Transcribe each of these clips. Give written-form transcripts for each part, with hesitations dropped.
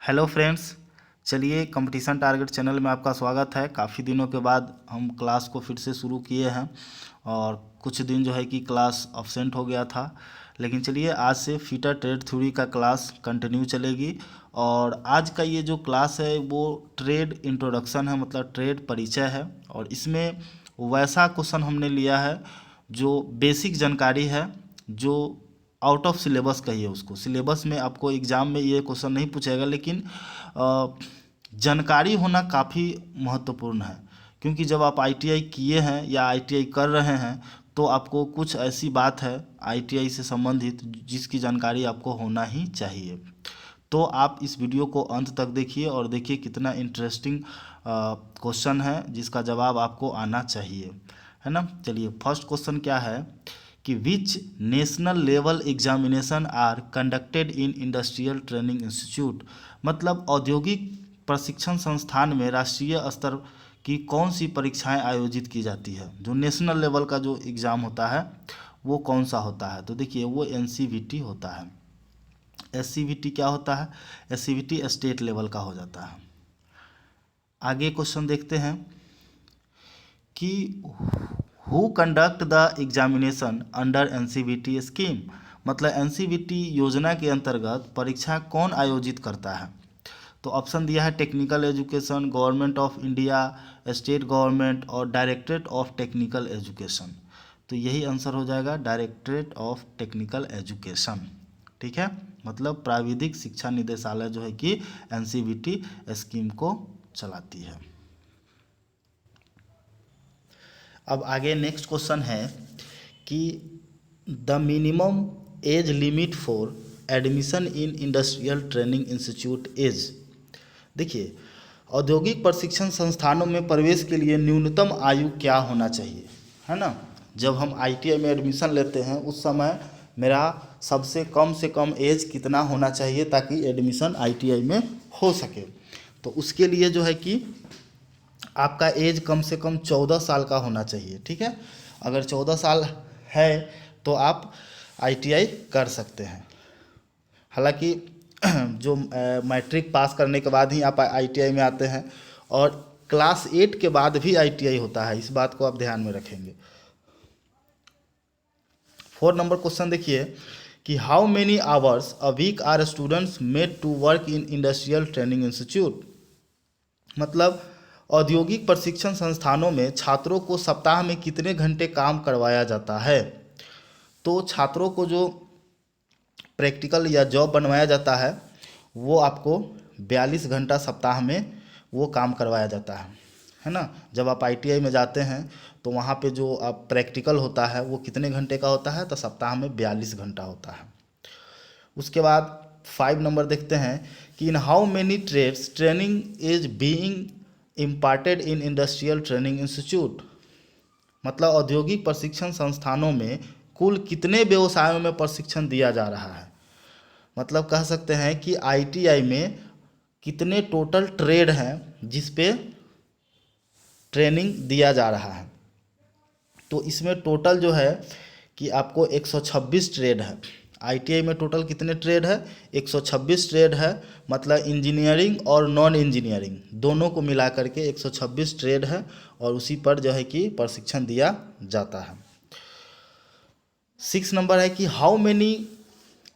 Hello friends. चलिए, competition target channel में आपका स्वागत है। काफ़ी दिनों के बाद हम क्लास को फिर से शुरू किए हैं और कुछ दिन जो है कि क्लास अब्सेंट हो गया था, लेकिन चलिए आज से फीटर ट्रेड थ्योरी का क्लास कंटिन्यू चलेगी। और आज का ये जो क्लास है वो ट्रेड इंट्रोडक्शन है, मतलब ट्रेड परिचय है। और इसमें वैसा क्वेश्चन हमने लिया है जो बेसिक जानकारी है, जो आउट ऑफ सिलेबस कहिए उसको। सिलेबस में आपको एग्ज़ाम में ये क्वेश्चन नहीं पूछेगा, लेकिन जानकारी होना काफ़ी महत्वपूर्ण है। क्योंकि जब आप आईटीआई किए हैं या आईटीआई कर रहे हैं तो आपको कुछ ऐसी बात है आईटीआई से संबंधित जिसकी जानकारी आपको होना ही चाहिए। तो आप इस वीडियो को अंत तक देखिए और देखिए कितना इंटरेस्टिंग क्वेश्चन है जिसका जवाब आपको आना चाहिए, है ना। चलिए, फर्स्ट क्वेश्चन क्या है कि which national level examination are conducted in industrial training institute. मतलब औद्योगिक प्रशिक्षण संस्थान में राष्ट्रीय स्तर की कौन सी परीक्षाएं आयोजित की जाती है। जो नेशनल लेवल का जो एग्ज़ाम होता है वो कौन सा होता है, तो देखिए वो एनसीवीटी होता है। एससीवीटी क्या होता है? एससीवीटी स्टेट लेवल का हो जाता है। आगे क्वेश्चन देखते हैं कि who conduct the examination under NCVT scheme. मतलब एनसीवीटी योजना के अंतर्गत परीक्षा कौन आयोजित करता है। तो ऑप्शन दिया है technical education, government of India, state government और डायरेक्टरेट ऑफ टेक्निकल एजुकेशन। तो यही आंसर हो जाएगा, डायरेक्टरेट ऑफ टेक्निकल एजुकेशन। ठीक है, मतलब प्राविधिक शिक्षा निदेशालय जो है कि एनसीवीटी स्कीम को चलाती है। अब आगे नेक्स्ट क्वेश्चन है कि the minimum age limit for admission in industrial training institute is. देखिए, औद्योगिक प्रशिक्षण संस्थानों में प्रवेश के लिए न्यूनतम आयु क्या होना चाहिए, है ना। जब हम आईटीआई में एडमिशन लेते हैं उस समय मेरा सबसे कम से कम एज कितना होना चाहिए ताकि एडमिशन आईटीआई में हो सके। तो उसके लिए जो है कि आपका एज कम से कम 14 साल का होना चाहिए। ठीक है, अगर 14 साल है तो आप आईटीआई कर सकते हैं। हालांकि जो मैट्रिक पास करने के बाद ही आप आईटीआई में आते हैं और क्लास 8 के बाद भी आईटीआई होता है, इस बात को आप ध्यान में रखेंगे। 4 नंबर क्वेश्चन देखिए कि how many hours a week are students made to work in industrial training institute. मतलब औद्योगिक प्रशिक्षण संस्थानों में छात्रों को सप्ताह में कितने घंटे काम करवाया जाता है। तो छात्रों को जो प्रैक्टिकल या जॉब बनवाया जाता है वो आपको 42 घंटा सप्ताह में वो काम करवाया जाता है ना। जब आप आईटीआई में जाते हैं तो वहाँ पे जो आप प्रैक्टिकल होता है वो कितने घंटे का होता है, तो सप्ताह में 42 घंटा होता है। उसके बाद 5 नंबर देखते हैं कि in how many trades training is being imparted in industrial training institute. मतलब औद्योगिक प्रशिक्षण संस्थानों में कुल कितने व्यवसायों में प्रशिक्षण दिया जा रहा है। मतलब कह सकते हैं कि आईटीआई में कितने टोटल ट्रेड हैं जिस पे ट्रेनिंग दिया जा रहा है। तो इसमें टोटल जो है कि आपको 126 ट्रेड है। आईटीआई में टोटल कितने ट्रेड है? 126 ट्रेड है। मतलब इंजीनियरिंग और नॉन इंजीनियरिंग दोनों को मिला करके 126 ट्रेड है और उसी पर जो है कि प्रशिक्षण दिया जाता है। 6 नंबर है कि how many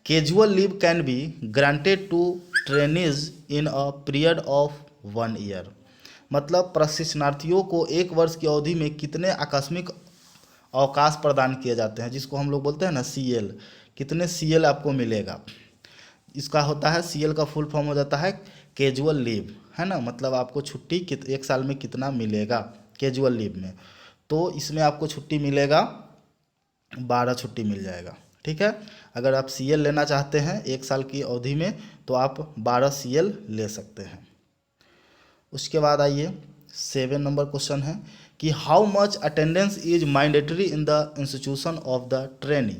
casual leave can be granted to trainees in a period of 1 year. मतलब प्रशिक्षणार्थियों को 1 वर्ष की अवधि में कितने आकस्मिक अवकाश प्रदान किए जाते हैं, जिसको हम लोग बोलते हैं ना सीएल। कितने सीएल आपको मिलेगा, इसका होता है सीएल का फुल फॉर्म हो जाता है कैजुअल लीव, है ना। मतलब आपको छुट्टी 1 साल में कितना मिलेगा कैजुअल लीव में। तो इसमें आपको छुट्टी मिलेगा 12 छुट्टी मिल जाएगा। ठीक है, अगर आप सीएल लेना चाहते हैं 1 साल की अवधि में तो आप 12 सीएल ले सकते हैं। उसके बाद आइए 7 नंबर क्वेश्चन है कि how much attendance is mandatory in the institution of the trainee.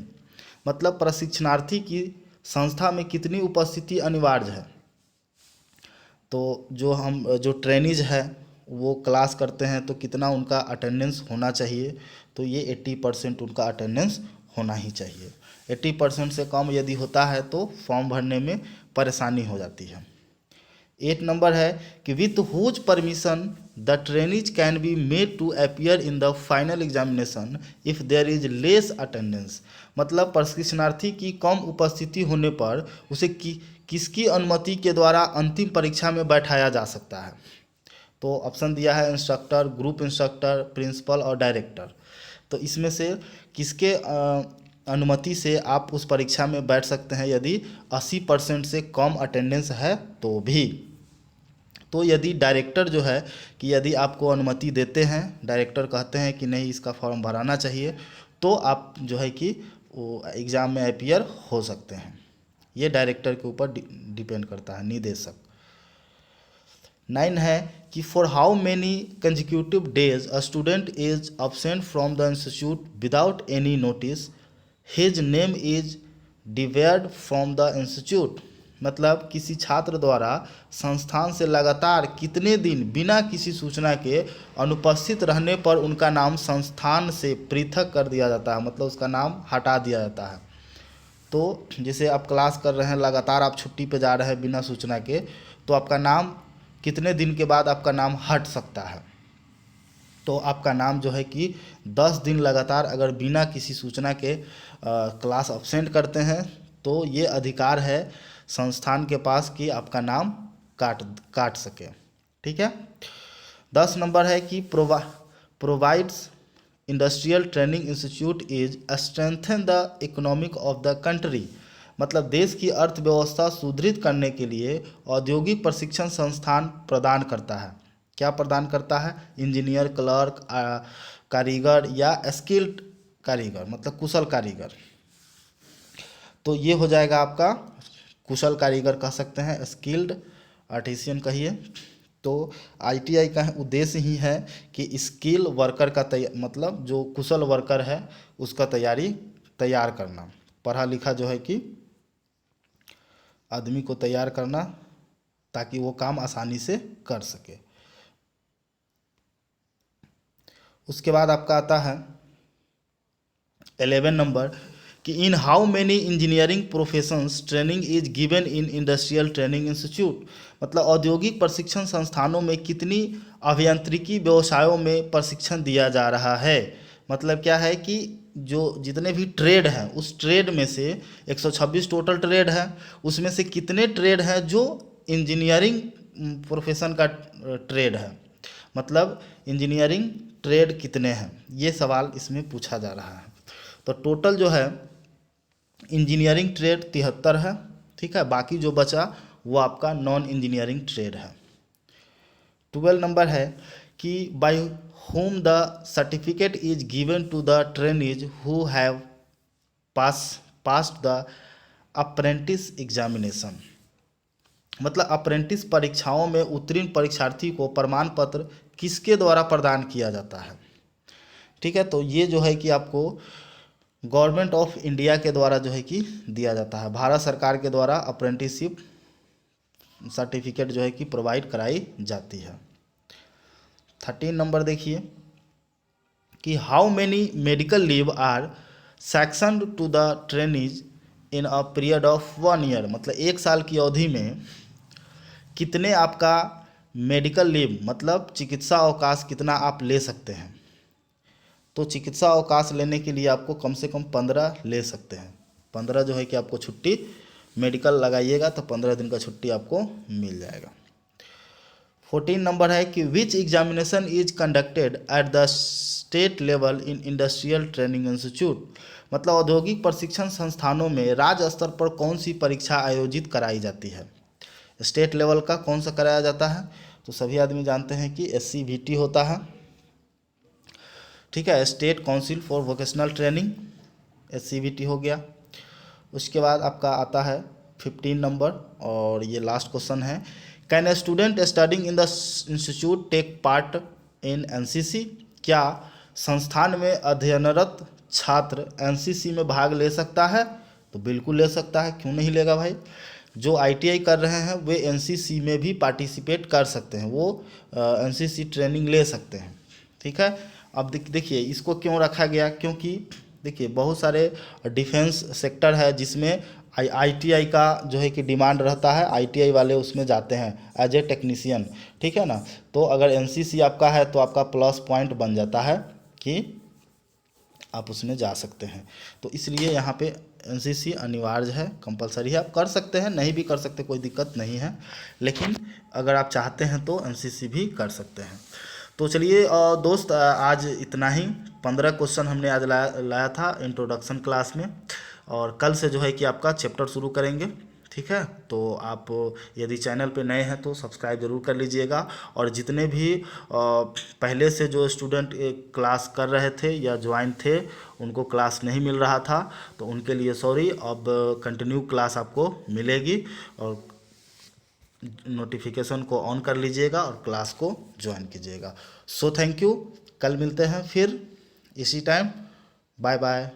मतलब प्रशिक्षणार्थी की संस्था में कितनी उपस्थिति अनिवार्य है। तो जो ट्रेनीज है वो क्लास करते हैं तो कितना उनका अटेंडेंस होना चाहिए, तो ये 80% उनका अटेंडेंस होना ही चाहिए। 80% से कम यदि होता है तो फॉर्म भरने में परेशानी हो जाती है। 8 नंबर है कि with whose permission the trainees can be made to appear in the final examination if there is less attendance. मतलब प्रशिक्षणार्थी की कम उपस्थिति होने पर उसे किसकी अनुमति के द्वारा अंतिम परीक्षा में बैठाया जा सकता है। तो ऑप्शन दिया है इंस्ट्रक्टर, ग्रुप इंस्ट्रक्टर, प्रिंसिपल और डायरेक्टर। तो इसमें से किसके अनुमति से आप उस परीक्षा में बैठ सकते हैं यदि 80% से कम अटेंडेंस है तो भी। तो यदि डायरेक्टर जो है कि यदि आपको अनुमति देते हैं, डायरेक्टर कहते हैं कि नहीं इसका फॉर्म भराना चाहिए, तो आप जो है कि वो एग्ज़ाम में अपीयर हो सकते हैं। ये डायरेक्टर के ऊपर डिपेंड करता है, निदेशक। 9 है कि for how many consecutive days a student is absent from the institute without any notice his name is debarred from the institute. मतलब किसी छात्र द्वारा संस्थान से लगातार कितने दिन बिना किसी सूचना के अनुपस्थित रहने पर उनका नाम संस्थान से पृथक कर दिया जाता है, मतलब उसका नाम हटा दिया जाता है। तो जैसे आप क्लास कर रहे हैं, लगातार आप छुट्टी पे जा रहे हैं बिना सूचना के, तो आपका नाम कितने दिन के बाद आपका नाम हट सकता है। तो आपका नाम जो है कि 10 दिन लगातार अगर बिना किसी सूचना के क्लास अब्सेंट करते हैं तो ये अधिकार है संस्थान के पास कि आपका नाम काट सके। ठीक है। 10 नंबर है कि provides industrial training institute is strengthen the economic of the country. मतलब देश की अर्थव्यवस्था सुदृढ़ करने के लिए औद्योगिक प्रशिक्षण संस्थान प्रदान करता है। क्या प्रदान करता है? इंजीनियर, क्लर्क, कारीगर या स्किल्ड कारीगर, मतलब कुशल कारीगर। तो ये हो जाएगा आपका कुशल कारीगर कह सकते हैं, स्किल्ड आर्टिसियन कहिए। तो आईटीआई का उद्देश्य ही है कि स्किल वर्कर का मतलब जो कुशल वर्कर है उसका तैयार करना, पढ़ा लिखा जो है कि आदमी को तैयार करना ताकि वो काम आसानी से कर सके। उसके बाद आपका आता है 11 नंबर कि in how many engineering professions training is given in industrial training institute. मतलब औद्योगिक प्रशिक्षण संस्थानों में कितनी अभियांत्रिकी व्यवसायों में प्रशिक्षण दिया जा रहा है। मतलब क्या है कि जो जितने भी ट्रेड हैं उस ट्रेड में से 126 टोटल ट्रेड है, उसमें से कितने ट्रेड हैं जो इंजीनियरिंग प्रोफेशन का ट्रेड है। मतलब इंजीनियरिंग ट्रेड कितने हैं, ये सवाल इसमें पूछा जा रहा है। तो टोटल जो है इंजीनियरिंग ट्रेड 73 है। ठीक है, बाकी जो बचा वो आपका नॉन इंजीनियरिंग ट्रेड है। 12 नंबर है कि bye whom the certificate is given to the trainees who have passed the apprentice examination। मतलब अप्रेंटिस परीक्षाओं में उत्तीर्ण परीक्षार्थी को प्रमाण पत्र किसके द्वारा प्रदान किया जाता है। ठीक है, तो ये जो है कि आपको गवर्नमेंट ऑफ इंडिया के द्वारा जो है कि दिया जाता है, भारत सरकार के द्वारा अप्रेंटिसशिप सर्टिफिकेट जो है कि प्रोवाइड कराई जाती है। 13 नंबर देखिए कि how many medical leave are sanctioned to the trainees in a period of 1 year. मतलब 1 साल की अवधि में कितने आपका मेडिकल लीव मतलब चिकित्सा अवकाश कितना आप ले सकते हैं। तो चिकित्सा अवकाश लेने के लिए आपको कम से कम 15 ले सकते हैं। 15 जो है कि आपको छुट्टी, मेडिकल लगाइएगा तो 15 दिन का छुट्टी आपको मिल जाएगा। 14 नंबर है कि which examination is conducted at the state level in industrial training institute. मतलब औद्योगिक प्रशिक्षण संस्थानों में राज्य स्तर पर कौन सी परीक्षा आयोजित कराई जाती है। स्टेट लेवल का कौन सा कराया जाता है, तो सभी आदमी जानते हैं कि SCVT होता है। ठीक है, state council for vocational training, SCVT हो गया। उसके बाद आपका आता है 15 नंबर और ये लास्ट क्वेश्चन है, can a student studying in the institute take part in NCC। क्या संस्थान में अध्ययनरत छात्र NCC में भाग ले सकता है, तो बिल्कुल ले सकता है, क्यों नहीं लेगा भाई। जो ITI कर रहे हैं वे NCC में भी पार्टिसिपेट कर सकते हैं, वो NCC ट्रेनिंग ले सकते हैं। ठीक है, अब देखिए इसको क्यों रखा गया, क्योंकि देखिए बहुत सारे डिफेंस सेक्टर है जिसमें ITI का जो है कि डिमांड रहता है, ITI वाले उसमें जाते हैं एज ए टेक्नीशियन, ठीक है ना। तो अगर NCC आपका है तो आपका प्लस पॉइंट बन जाता है कि आप उसमें जा सकते हैं। तो इसलिए यहाँ पे NCC अनिवार्य है, कंपलसरी है। आप कर सकते हैं, नहीं भी कर सकते, कोई दिक्कत नहीं है, लेकिन अगर आप चाहते हैं तो NCC भी कर सकते हैं। तो चलिए दोस्त, आज इतना ही। 15 क्वेश्चन हमने आज लाया था इंट्रोडक्शन क्लास में, और कल से जो है कि आपका चैप्टर शुरू करेंगे, ठीक है। तो आप यदि चैनल पे नए हैं तो सब्सक्राइब ज़रूर कर लीजिएगा। और जितने भी पहले से जो स्टूडेंट क्लास कर रहे थे या ज्वाइन थे, उनको क्लास नहीं मिल रहा था, तो उनके लिए सॉरी, अब कंटिन्यू क्लास आपको मिलेगी, और नोटिफिकेशन को ऑन कर लीजिएगा और क्लास को ज्वाइन कीजिएगा। सो थैंक यू, कल मिलते हैं फिर इसी टाइम। Bye bye.